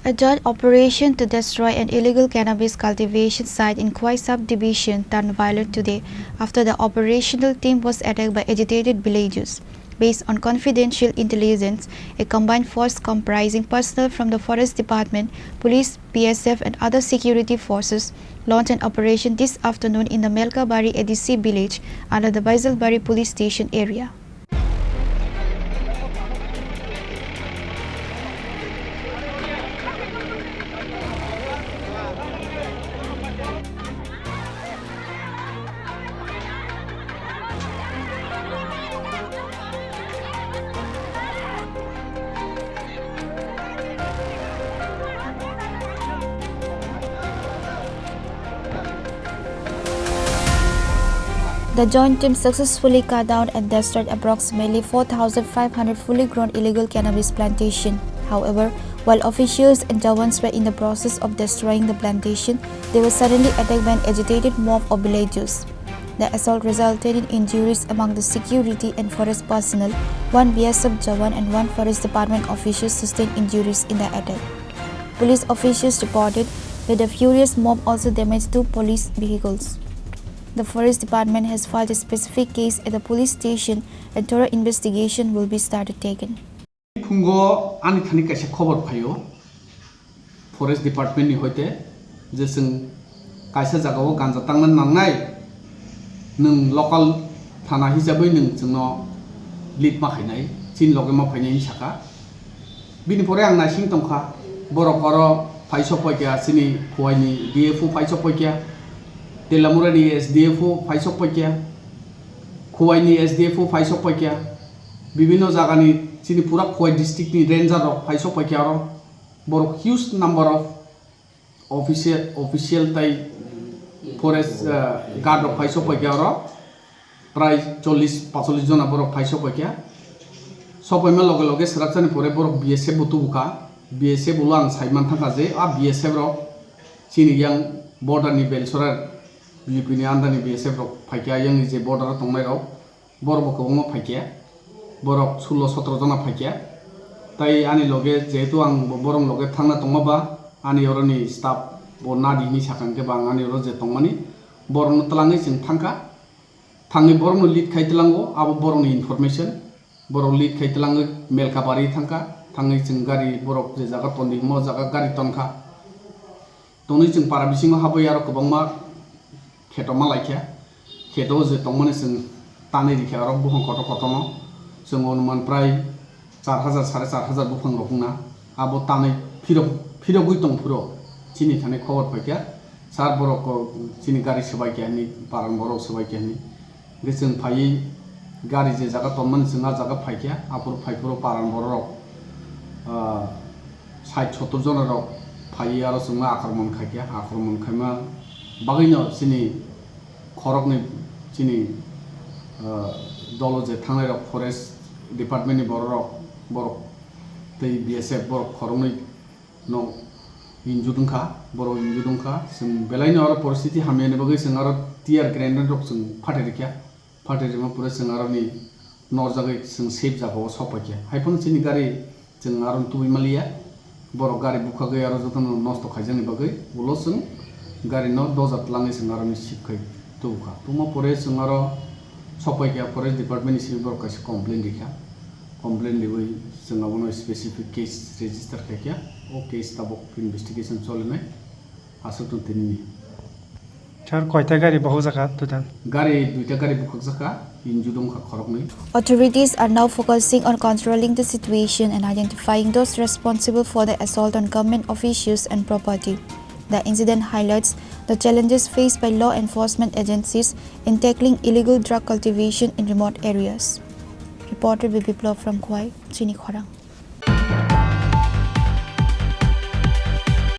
A joint operation to destroy an illegal cannabis cultivation site in Khwai subdivision turned violent today after the operational team was attacked by agitated villagers. Based on confidential intelligence, a combined force comprising personnel from the Forest Department, Police, BSF and other security forces launched an operation this afternoon in the Melkabari ADC village under the Baisalbari police station area. The joint team successfully cut down and destroyed approximately 4,500 fully grown illegal cannabis plantation. However, while officials and Jawans were in the process of destroying the plantation, they were suddenly attacked by an agitated mob of villagers. The assault resulted in injuries among the security and forest personnel. One BSF Jawan and one Forest Department official sustained injuries in the attack. Police officials reported that the furious mob also damaged 2 police vehicles. The Forest Department has filed a specific case at the police station and thorough investigation will be started taken. Fungo ani thani kaise khobor phayo Forest Department ni hoite je sing kaisa jagao ganja tangnan nangnai nung local thana hisabai nung jingno lead ma khainai chin loge ma phainai saka bini pore ang na sing tongkha borok koro phaiso poikya sini khoini DFO phaiso poikya Telamurani SDFO phaiso poikya Khwaini SDFO phaiso poikya bibino jagani chini pura Khwai district ni ranger rok phaiso poikya ro borok huge number of official tai forest guard rok phaiso poikya ro pray 40-45 jona borok phaiso poikya sopoima loge loge srachani pore borok BSF butu buka BSF ulang saiman thaka je a BSF ro chini yang border ni belsorar Bipini andani BSF rok phaikya yang je border tongnai rok borok ko mo phaikya borok 16-17 jona phaikya tai ani loge jehetu ang borong loge thangna tongmaba ani oroni staff bonadi ni sakangke bang ani oro je tongmani borong tlangai jing thangka thangi borong lead khaitlango abo borong ni information borong lead khaitlango Melkabari thangka thangi jing gari borok je jaga tondi mo jaga gari tonka toni jing para bisingo habai aro kobangma Keto malaikia, keto je tongmani sing tani dikha rok buhang koto kotono, sing onuman pray 4,000 4,500 buhang rokna, abo tani piro gui tong puro, chini thani khobor paikya, sar borok ko chini gari sebai kya ni paran borok sebai kya ni, gising phai gari je jaga tongmani singa jaga phaikya, apur phai puro paran borok, 60-70 jona rok phai aro singa akromon khaima bagino chini khorokni chini dolo je thangnai rok Forest Department ni borok tei BSF borok khorokni no injudungkha borok injudungkha sing belaino aro परिस्थिति hamene bagai sing aro tier grenade rok sing phaterima pura sing aro ni nor jagai sing safe jago sopakya haipon chini gari sing aro tuimalia borok gari bukhagai aro jotono nosto khaijani bagai ulo sing gari no dozat langi singaro ni sikkai tuka tuma pore singaro sopai kya Forest Department ni silver kasi complaint liwai singabo no specific case register kya o case tabok investigation cholne asutun tinni char koita gari bahu jaka tutan gari duita gari bukhak jaka injudong kha khorokni. Authorities are now focusing on controlling the situation and identifying those responsible for the assault on government officials and property. The incident highlights the challenges faced by law enforcement agencies in tackling illegal drug cultivation in remote areas. Reporter Biplov from Khwai, Chini Khorang.